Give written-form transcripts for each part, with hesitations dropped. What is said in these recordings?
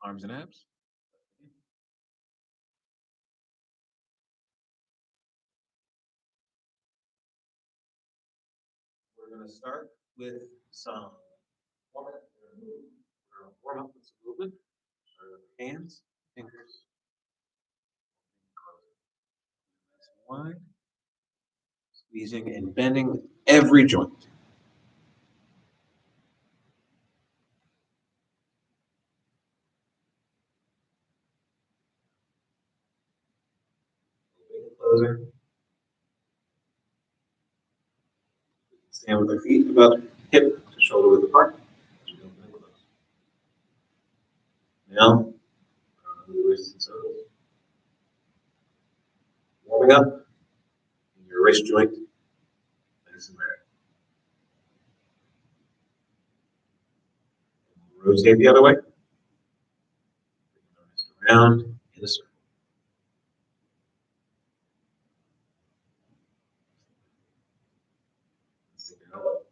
Arms and abs. We're going to start with some warm-up. Warm up with some movement. Hands, fingers. Wide. Squeezing and bending every joint. Closer. Stand with our feet about hip to shoulder width apart. Now, the wrists and circles. Warming up. Your wrist joint. Nice and ready. Rotate the other way. Around in a circle. Stick your elbow.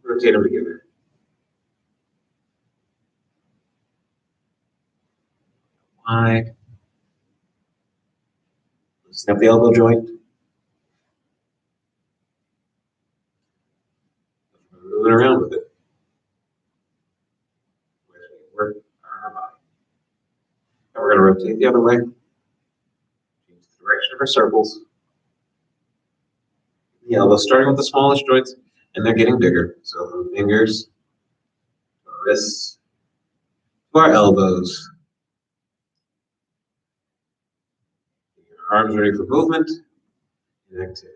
Rotate them together. Wide. Loosen up the elbow joint. Moving around with it. Work our body. And we're going to rotate the other way. Change the direction of our circles. The elbows starting with the smallest joints, and they're getting bigger. So from fingers to our wrists to our elbows. Your arms ready for movement and activity.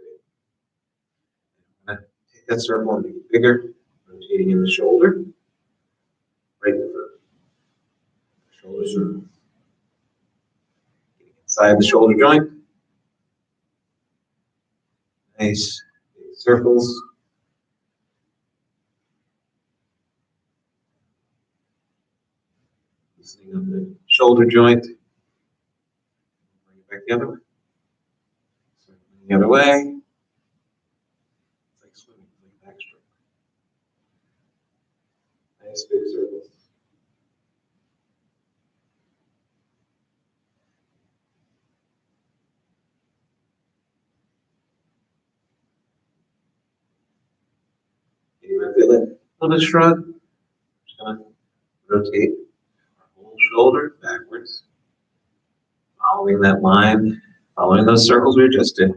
I'm going to take that circle and make it bigger, rotating in the shoulder, right in the front. Shoulder circle. Getting inside the shoulder joint. Nice big circles. Loosening up the shoulder joint. Bring it back the other way. Circling the other way. It's like swimming, it's like backstroke. Nice big circles. You might feel it. A little bit shrug. Just gonna rotate our whole shoulder backwards. Following that line, following those circles we just did.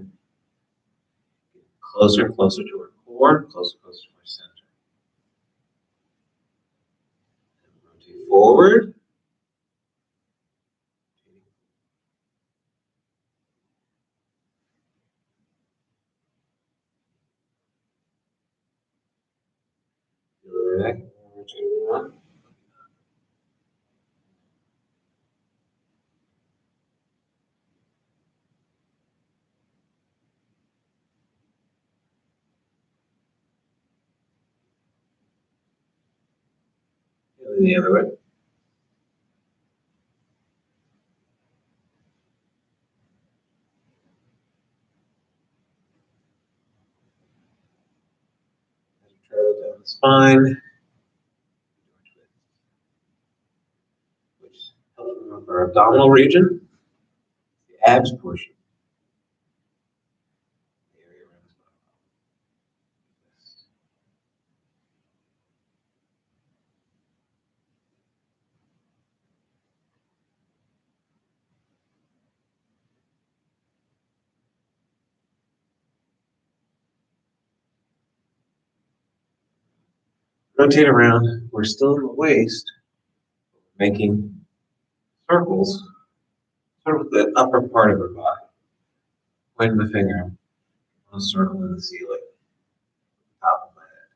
Closer and closer to our core, closer and closer to our center. And rotate forward. Feel the neck. Rotate around. And the other way. As you travel down the spine, which helps remove our abdominal region, the abs portion. The area around the spine. Rotate around. We're still in the waist, making circles sort of the upper part of our body. Pointing the finger on a circle in the ceiling, top of my head.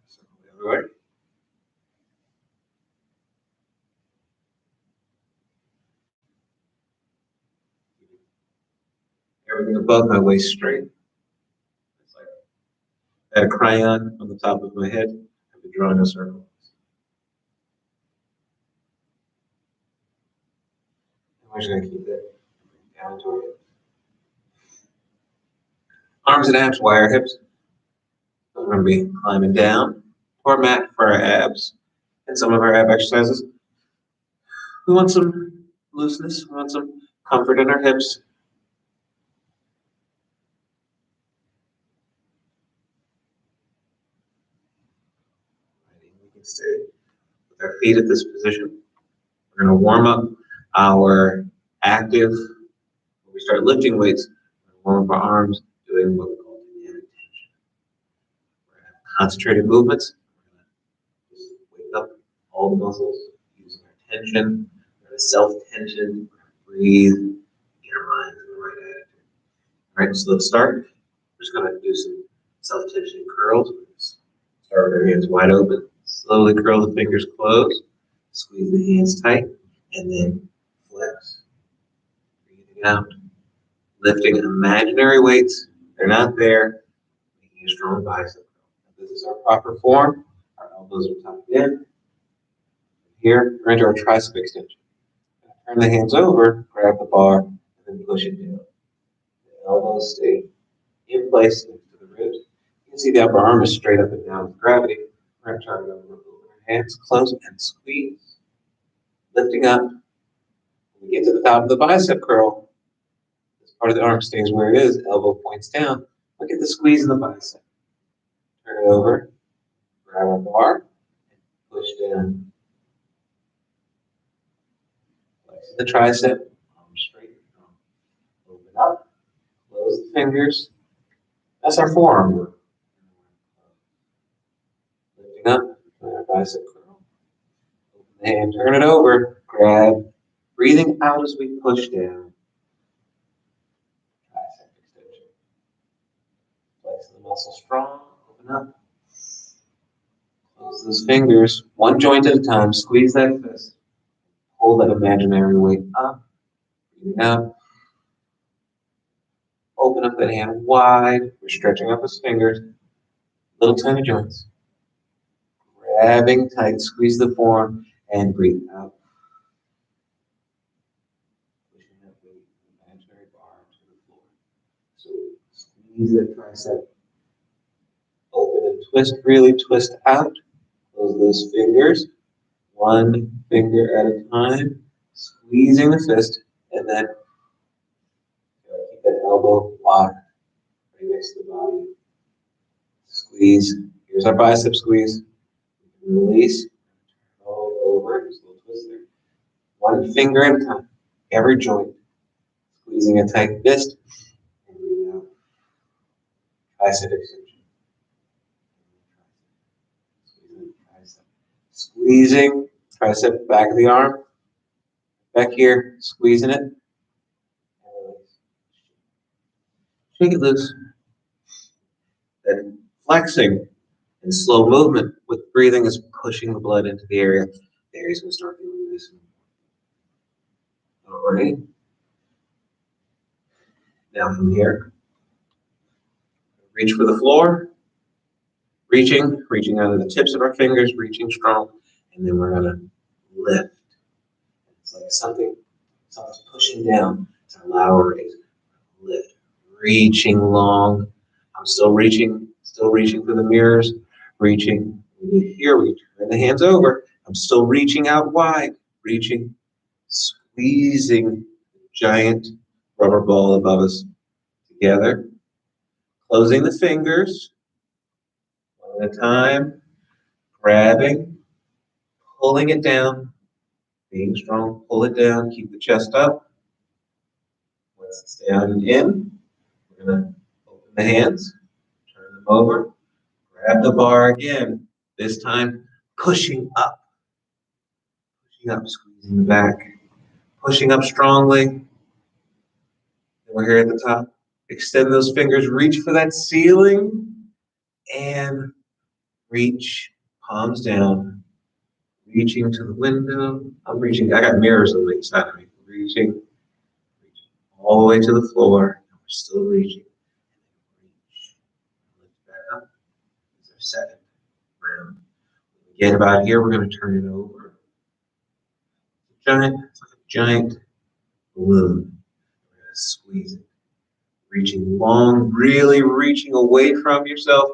Circle the other way. Everything above my waist straight. It's like I had a crayon on the top of my head. I've been drawing a circle. I'm just going to keep that down to it. Arms and abs, wire hips. We're going to be climbing down to our mat for our abs and some of our ab exercises. We want some looseness. We want some comfort in our hips. We can stay with our feet at this position. We're going to warm up our active. When we start lifting weights, we're going to warm up our arms, doing what we call dynamic tension. We're going to have concentrated movements. We're going to just wake up all the muscles using our tension. We're going to self-tension. We're going to breathe, get our mind in the right attitude. All right, so let's start. We're just going to do some self-tension curls. Start with our hands wide open. Slowly curl the fingers close. Squeeze the hands tight. And then flex. Breathing out. Lifting imaginary weights. They're not there. Making a strong bicep. This is our proper form. Our elbows are tucked in. Here, we're into our tricep extension. Turn the hands over, grab the bar, and then push it down. The elbows stay in place next to the ribs. You can see the upper arm is straight up and down with gravity. We're going to turn it over, open our hands, close, and squeeze. Lifting up. When we get to the top of the bicep curl, this part of the arm stays where it is, elbow points down. Look at the squeeze in the bicep. Turn it over, grab our bar, and push down. Flex the tricep, arm straight. Open up, close the fingers. That's our forearm work. Lifting up, our bicep curl. Open the hand, turn it over, grab. Breathing out as we push down. Tricep extension. Flex the muscle strong, open up. Close those fingers, one joint at a time, squeeze that fist. Hold that imaginary weight up. Breathing out. Open up that hand wide. We're stretching up his fingers. Little tiny joints. Grabbing tight, squeeze the forearm, and breathe out. Pushing that weight, imaginary bar to the floor. So squeeze the tricep. Open and twist, really twist out. Close those fingers. One finger at a time. Squeezing the fist, and then keep that elbow wide, right next to the body. Squeeze. Here's our bicep squeeze. Release. All the way over. Just a little twist there. One finger at a time. Every joint. Squeezing a tight fist. And breathe out. Tricep extension. Squeezing. Tricep back of the arm. Back here. Squeezing it. Shake it loose. Then flexing and slow movement with breathing is pushing the blood into the area. The area's going to start feeling loose. All right. Now from here, reach for the floor. Reaching out of the tips of our fingers, reaching strong, and then we're going to lift. It's like something's pushing down to allow a raise. Lift. Reaching long. I'm still reaching for the mirrors. Reaching. Here we turn the hands over. I'm still reaching out wide. Reaching. Squeezing the giant rubber ball above us together. Closing the fingers. One at a time. Grabbing. Pulling it down. Being strong. Pull it down. Keep the chest up. Once it's down and in, we're going to open the hands. Turn them over. Grab the bar again. This time, pushing up. Pushing up, squeezing the back. Pushing up strongly. Then we're here at the top. Extend those fingers. Reach for that ceiling. And reach. Palms down. Reaching to the window. I'm reaching. I got mirrors on the side of me. Reaching. All the way to the floor. And we're still reaching. Reach. Lift back up. This is our second round. When we get about here, we're going to turn it over. It's like a giant balloon. We're going to squeeze it. Reaching long, really reaching away from yourself.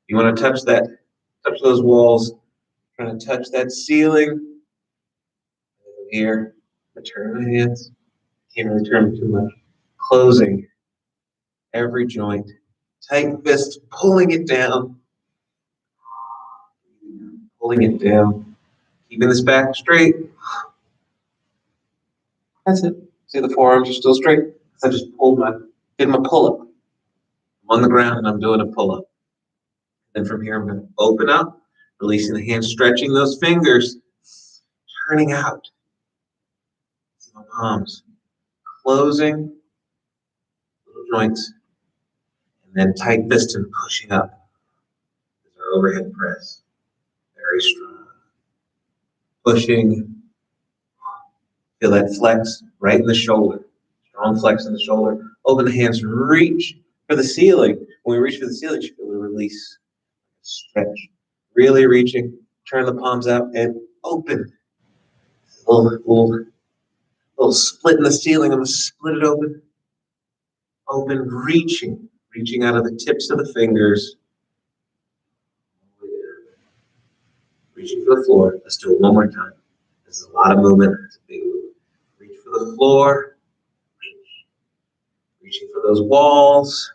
You want to touch those walls, trying to touch that ceiling. Here, I turn my hands. Can't really turn them too much. Closing every joint. Tight fist, pulling it down. Pulling it down. Keeping this back straight. That's it. See, the forearms are still straight. I just did my pull-up. I'm on the ground and I'm doing a pull-up. Then from here, I'm going to open up, releasing the hands, stretching those fingers, turning out. See my palms. Closing little joints. And then tight fist and pushing up. This is our overhead press. Very strong. Pushing. Feel that flex right in the shoulder. Strong flex in the shoulder. Open the hands, reach for the ceiling. When we reach for the ceiling, you feel a release. Stretch. Really reaching. Turn the palms out and open. Little split in the ceiling. I'm going to split it open. Open, reaching. Reaching out of the tips of the fingers. Reaching for the floor. Let's do it one more time. This is a lot of movement. It's a big movement. Reach for the floor. Reaching for those walls.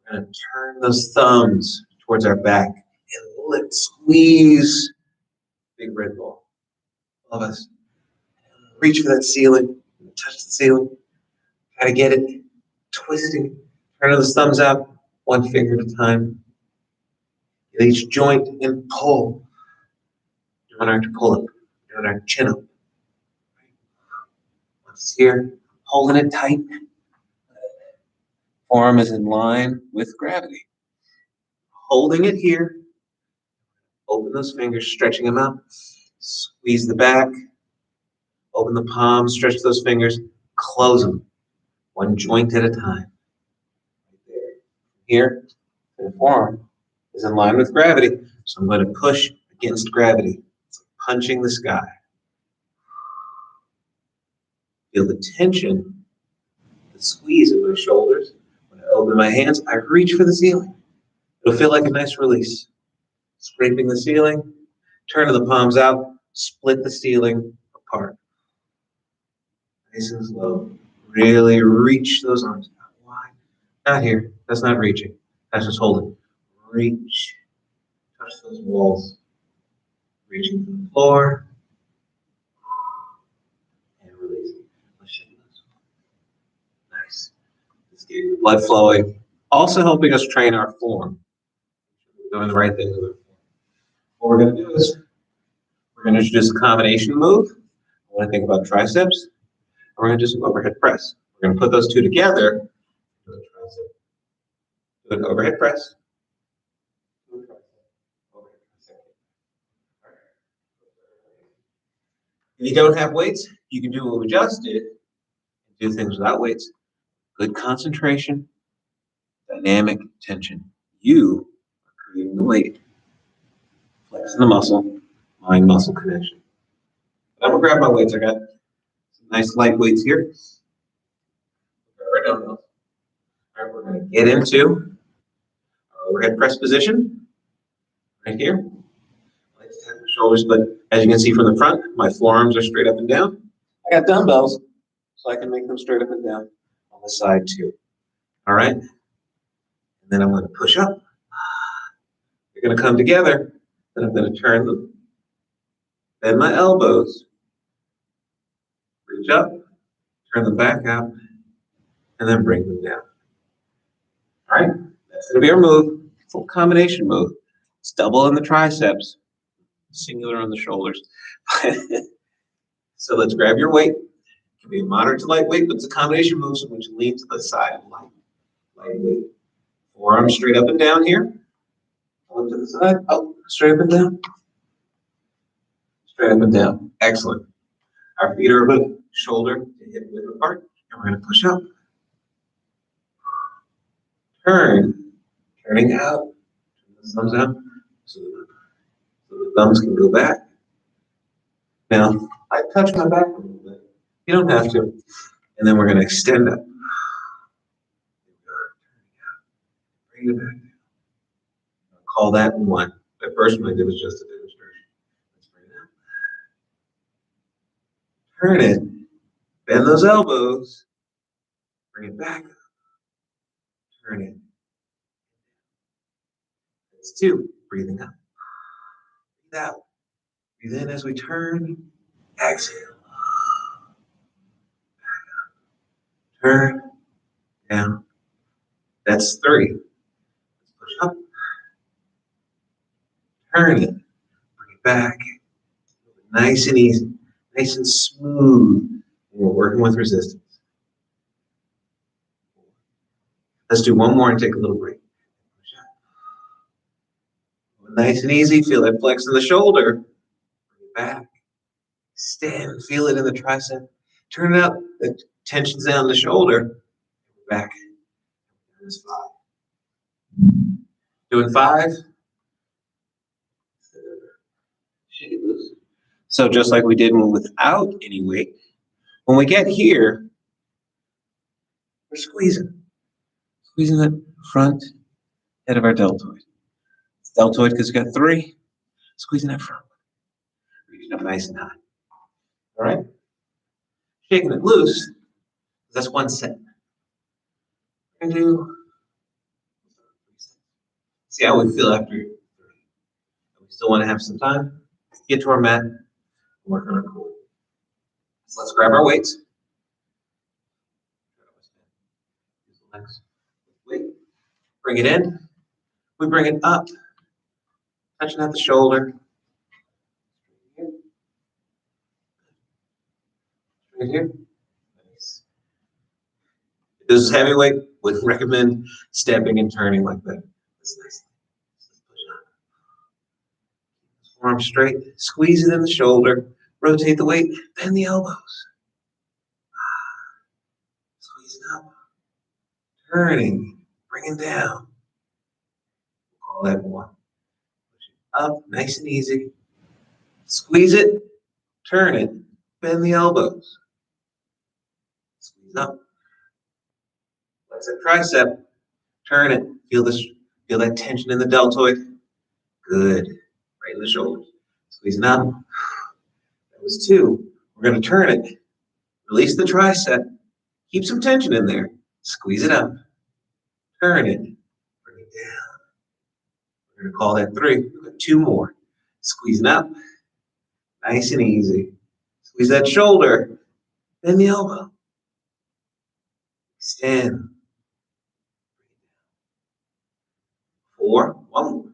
We're going to turn those thumbs towards our back and let's squeeze. Big red ball. All of us. Reach for that ceiling. Touch the ceiling. Try to get it. Twisting. Turn those thumbs out. One finger at a time. Get each joint and pull. Doing our pull up. Doing our chin up. Once here. Holding it tight. Forearm is in line with gravity. Holding it here. Open those fingers, stretching them out. Squeeze the back. Open the palms, stretch those fingers. Close them. One joint at a time. Right there. Here, the forearm is in line with gravity. So I'm going to push against gravity. It's like punching the sky. Feel the tension, the squeeze in my shoulders. When I open my hands, I reach for the ceiling. It'll feel like a nice release. Scraping the ceiling, turning the palms out, split the ceiling apart. Nice and slow. Really reach those arms out wide. Not here. That's not reaching. That's just holding. Reach. Touch those walls. Reaching to the floor. And releasing. Nice. Just getting the blood flowing. Also helping us train our form. Doing the right thing with our form. What we're going to do is we're going to introduce a combination move. I want to think about triceps. And we're going to do some overhead press. We're going to put those two together. Do an overhead press. If you don't have weights, you can do what we just did. Do things without weights. Good concentration, dynamic tension. You are creating the weight. Flexing the muscle, mind-muscle connection. But I'm going to grab my weights. I got some nice light weights here. All right, we're going to get into our overhead press position. Right here. I like to tap the shoulders, but as you can see from the front, my forearms are straight up and down. I got dumbbells, so I can make them straight up and down on the side too. All right? And then I'm going to push up. They're going to come together. Then I'm going to turn them. Bend my elbows. Reach up. Turn them back out. And then bring them down. All right? That's going to be our move. Full combination move. It's double in the triceps. Singular on the shoulders. So let's grab your weight. It can be a moderate to light weight, but it's a combination move, so which lean to the side of light weight. Forearms straight up and down here. Look to the side. Oh, straight up and down. Straight up and down. Excellent. Our feet are about shoulder to hip width apart, and we're going to push up. Turn. Turning out. Turn the thumbs out so the thumbs can go back. Now, I touch my back a little bit. You don't have to. And then we're going to extend up. Bring it back down. Call that one. That first one I did was just a demonstration. Let's bring it up. Turn it. Bend those elbows. Bring it back. Turn it. That's two. Breathing up. Breathe out. Breathe in as we turn. Exhale. Turn. Down. That's three. Let's push up. Turn it. Bring it back. Nice and easy. Nice and smooth. We're working with resistance. Let's do one more and take a little break. Nice and easy. Feel that flex in the shoulder. Bring it back. Extend. Feel it in the tricep. Turn it up. The tension's down the shoulder. Back. That's five. Doing five. Shake it loose. So just like we did without any weight, when we get here, we're squeezing. Squeezing the front head of our deltoid. It's deltoid because we got three. Squeezing that front. Reaching up nice and high. All right? Shaking it loose. That's one set. We're going to do. See how we feel after 30. We still want to have some time. Get to our mat. And work on our core. So let's grab our weights. Wait. Bring it in. We bring it up. Touching at the shoulder. Right here. Nice. If this is heavyweight, would recommend stepping and turning like that. That's nice. Let's push up. Arm straight. Squeeze it in the shoulder. Rotate the weight. Bend the elbows. Squeeze it up. Turning. Bringing down. Call that one. Push it up. Nice and easy. Squeeze it. Turn it. Bend the elbows. Squeeze up. Flex that tricep. Turn it. Feel this. Feel that tension in the deltoid. Good. Right in the shoulders. Squeezing up. That was two. We're going to turn it. Release the tricep. Keep some tension in there. Squeeze it up. Turn it. Bring it down. We're going to call that three. We've got two more. Squeezing up. Nice and easy. Squeeze that shoulder. Bend the elbow. Extend. Four. One more.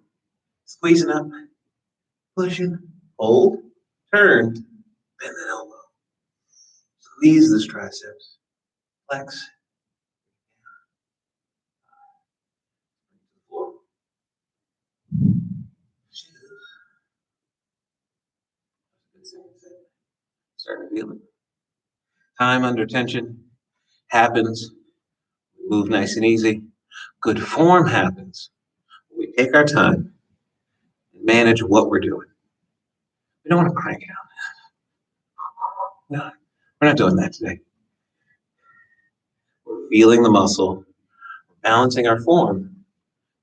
Squeezing up. Pushing. Hold. Turn. Bend that elbow. Squeeze this triceps. Flex. Floor. Starting to feel it. Time under tension happens. We move nice and easy. Good form happens. We take our time and manage what we're doing. We don't want to crank it out. No, we're not doing that today. We're feeling the muscle, we're balancing our form, and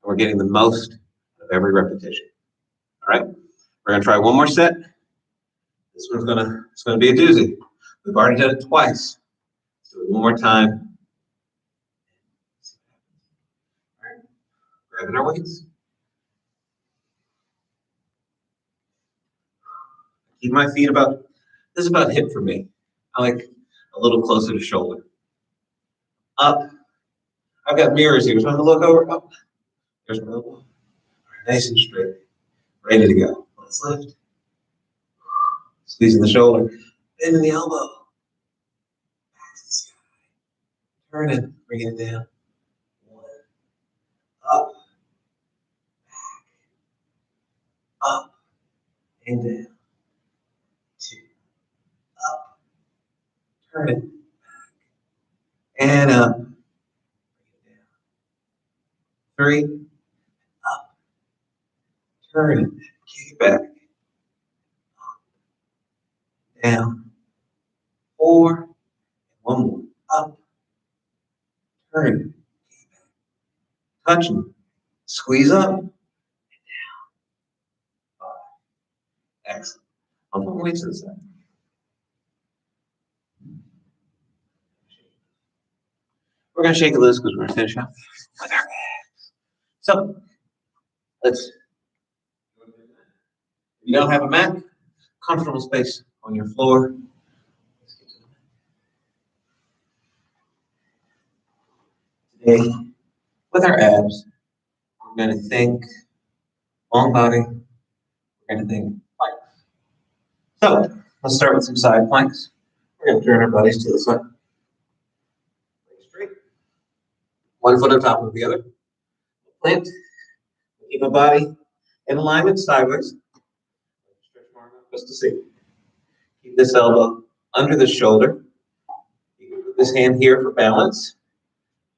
we're getting the most of every repetition. All right, we're gonna try one more set. This one's gonna be a doozy. We've already done it twice. Let's do it one more time. All right, grabbing our weights. Keep my feet this is about hip for me. I like a little closer to shoulder. Up. I've got mirrors here, so I'm gonna look over. Up. There's my elbow. All right, nice and straight. Ready to go. Let's lift. Squeezing the shoulder. Bending the elbow. Back to the sky. Turn it. Bringing it down. One. Up. Back. Up. And down. Two. Up. Turn it. Back. And up. Bring it down. Three. Up. Turn it. Kick it back. Up. Down. Four. One more. Up. Turn. Touching. Squeeze up. Excellent. I'll put weights to the side. We're going to shake it loose because we're going to finish up with our abs. So, let's, if you don't have a mat, comfortable space on your floor. Today, with our abs, we're going to think long body, we're going to think planks. So, let's start with some side planks. We're going to turn our bodies to the side. Straight. One foot on top of the other. Plant. Keep a body in alignment sideways. Stretch more just to see. Keep this elbow under the shoulder. You can put this hand here for balance,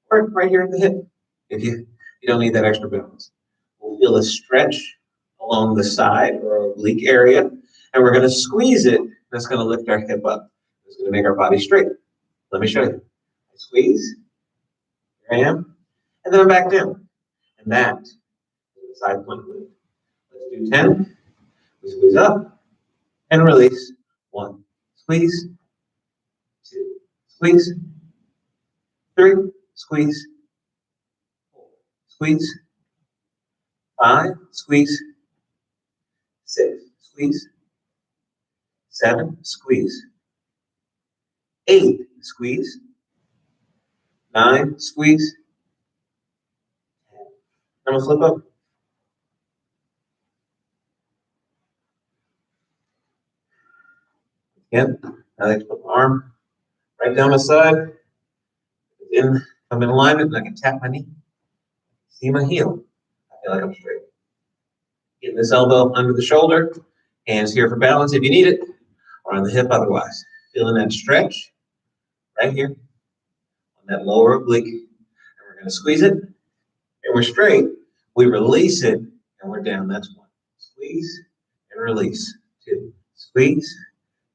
or right here at the hip if you don't need that extra balance. We'll feel a stretch along the side or oblique area, and we're going to squeeze it. That's going to lift our hip up. It's going to make our body straight. Let me show you. I squeeze. Here I am. And then I'm back down. And that is the side plank lift. Let's do 10. We squeeze up and release. 1. Squeeze. 2. Squeeze. 3. Squeeze. 4. Squeeze. 5. Squeeze. 6. Squeeze. 7. Squeeze. 8. Squeeze. 9. Squeeze. 10. I'm going to flip up. Again, I like to put my arm right down my side. I'm in alignment and I can tap my knee. See my heel. I feel like I'm straight. Getting this elbow under the shoulder. Hands here for balance if you need it. Or on the hip otherwise. Feeling that stretch right here on that lower oblique. And we're going to squeeze it. And we're straight. We release it and we're down. That's 1. Squeeze and release. 2. Squeeze.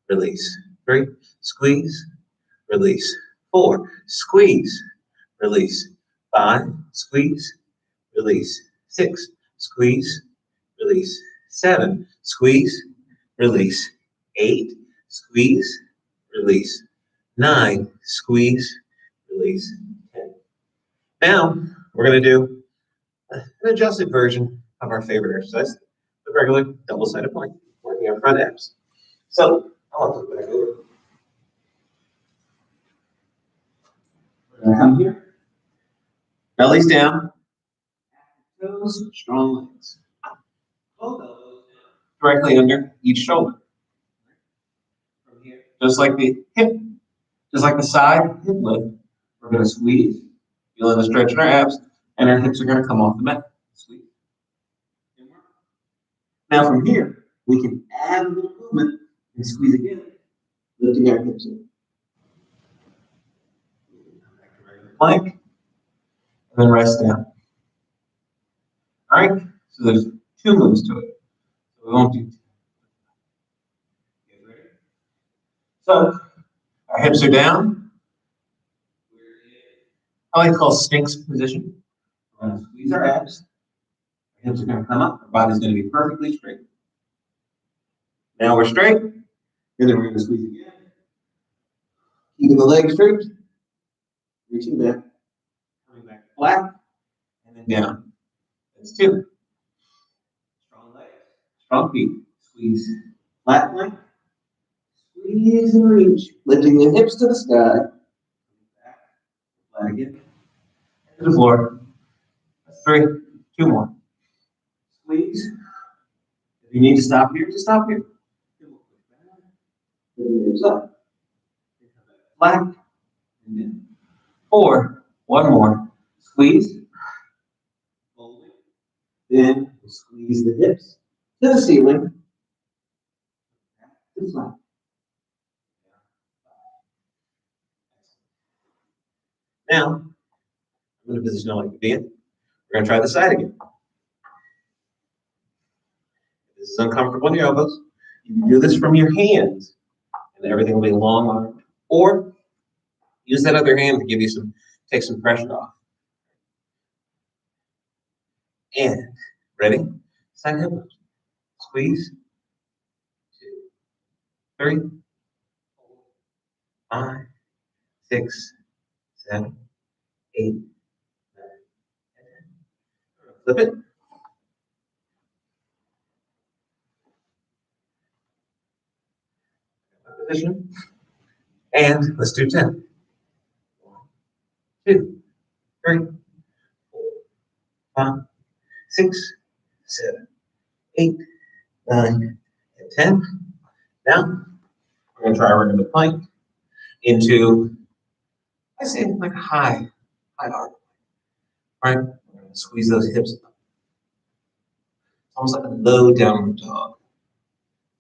Release. 3. Squeeze. Release. 4. Squeeze. Release. 5. Squeeze. Release. 6. Squeeze. Release. 7. Squeeze. Release. 8. Squeeze. Release. 9. Squeeze. Release. 10. Now, we're going to do an adjusted version of our favorite exercise, the regular double-sided plank, working our front abs. So, I'll flip back over. We're going to come here. Belly's down. Toes, strong legs. Both elbows down. Directly under each shoulder. From here, just like the hip, just like the side hip lift, we're going to squeeze, feeling the stretch in our abs, and our hips are going to come off the mat. Squeeze. Now from here, we can add a little movement and squeeze again, lifting our hips in. Back to regular plank, and then rest down. All right, so there's 2 moves to it. So we won't do 2. Get ready. So our hips are down. We're in, I like to call Sphinx position. We're going to squeeze our abs. Our hips are going to come up. Our body's going to be perfectly straight. Now we're straight. And then we're going to squeeze again. Keeping the legs straight. Reaching back. Coming back flat. And then down. That's 2. Strong legs. Strong feet. Squeeze. Flat plank. Squeeze and reach. Lifting the hips to the sky. Back. Flat again. To the floor. That's 3. 2 more. Squeeze. If you need to stop here, just stop here. Put the hips up. Flat. And then 4. 1 more. Squeeze. Hold it. Then we'll squeeze the hips to the ceiling. To flat. Now, I'm in a position I like to be in. We're going to try the side again. If this is uncomfortable in your elbows, you can do this from your hands, and everything will be long armed. Or use that other hand to give you take some pressure off. And ready? Side hip. Squeeze. 3, 5, 6, 7, 8, 9, and 10. Flip it. Position. And let's do 10. 1, 2, 3, 4, 5, 6, 7, 8, 9, and 10. Now, we're going to try our regular plank into, I say, like a high arc. All right, we're going to squeeze those hips up. It's almost like a low downward dog.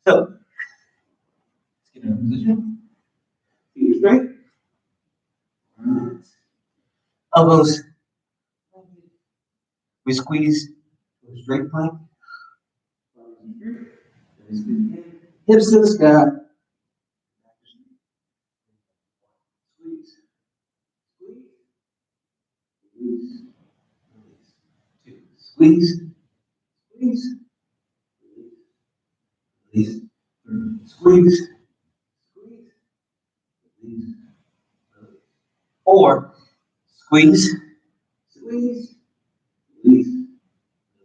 So, let's get in a position. Feet straight. Elbows. We squeeze to a straight plank. Hips to the sky. Squeeze. Squeeze. Release. Release. 2. Squeeze. Squeeze. Release. 3. Squeeze. Squeeze. Release. 4. Squeeze. Squeeze. Release.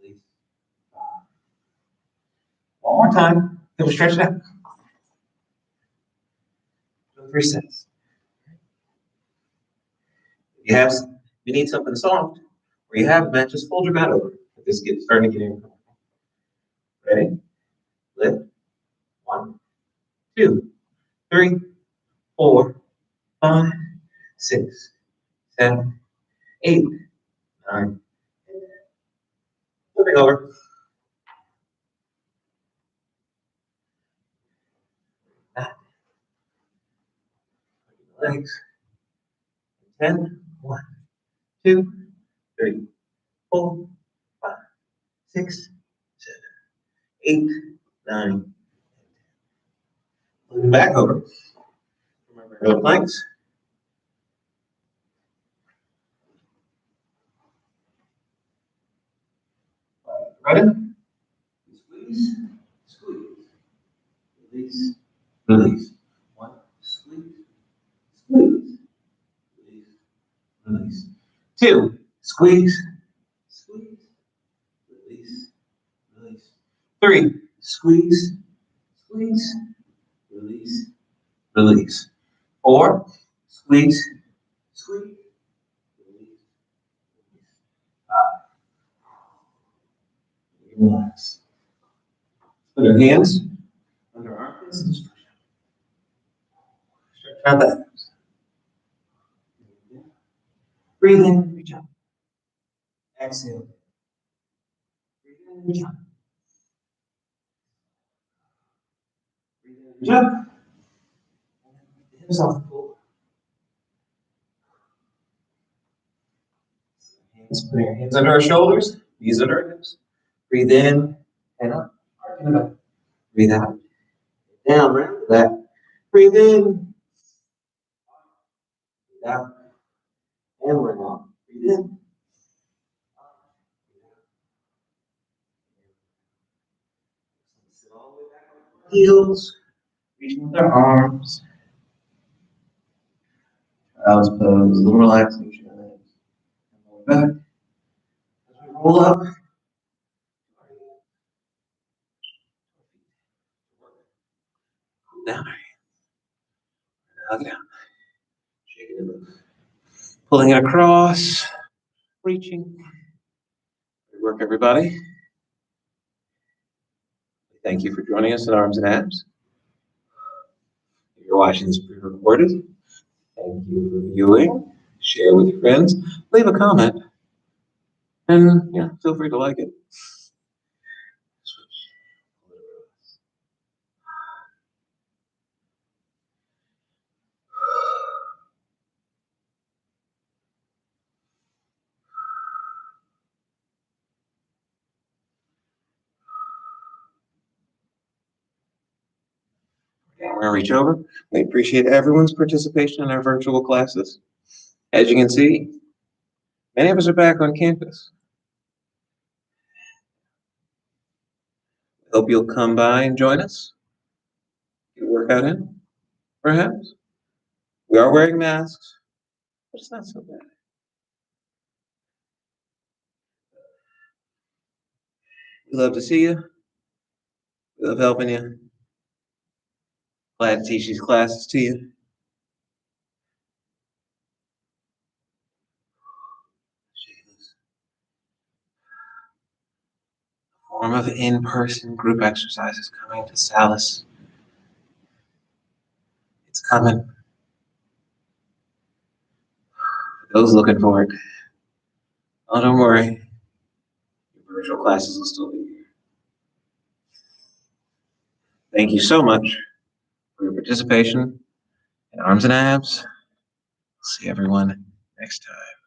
Release. 5. One more time. Then we stretch it out. 3 sets. If you need something soft, or you have a mat, just fold your mat over. This gets starting to get uncomfortable. Ready? Lift. 1, 2, 3, 4, 5, 6, 7, 8, 9, 10. Flipping over. Legs. 10. 1, 2, 3, 4, 5, 6, 7, 8, 9. Moving back over. Remember regular planks. Ready? Squeeze, squeeze, release, release. 1, squeeze, squeeze, release, release. 2, squeeze, squeeze, release, release. 3, squeeze, squeeze, release, release. 4, squeeze, squeeze, release, release. 5. Relax. Put our hands under our armpits and stretch out that. Breathe in, reach up. Exhale. Breathe in, reach up. Breathe in, reach up. The hips off the floor. Putting our hands under our shoulders, knees under our hips. Breathe in and up, arcing it up. Breathe out. Down, round to that. Breathe in. Breathe out. And we're out. Breathe in. Sit all the way back on our heels. Reaching with our arms. Child's pose, a little relaxation. And back. As we roll up. Down. Hug it out. Shaking it loose. Pulling it across. Reaching. Good work, everybody. Thank you for joining us at Arms and Abs. If you're watching this pre-recorded, thank you for viewing. Share with your friends. Leave a comment. And feel free to like it. We're going to reach over. We appreciate everyone's participation in our virtual classes. As you can see, many of us are back on campus. Hope you'll come by and join us. Get a workout in, perhaps. We are wearing masks, but it's not so bad. We love to see you. We love helping you. Glad to teach these classes to you. Form of in-person group exercises coming to Salis. It's coming. For those looking for it, oh, don't worry. Your virtual classes will still be here. Thank you so much for your participation in Arms and Abs. See everyone next time.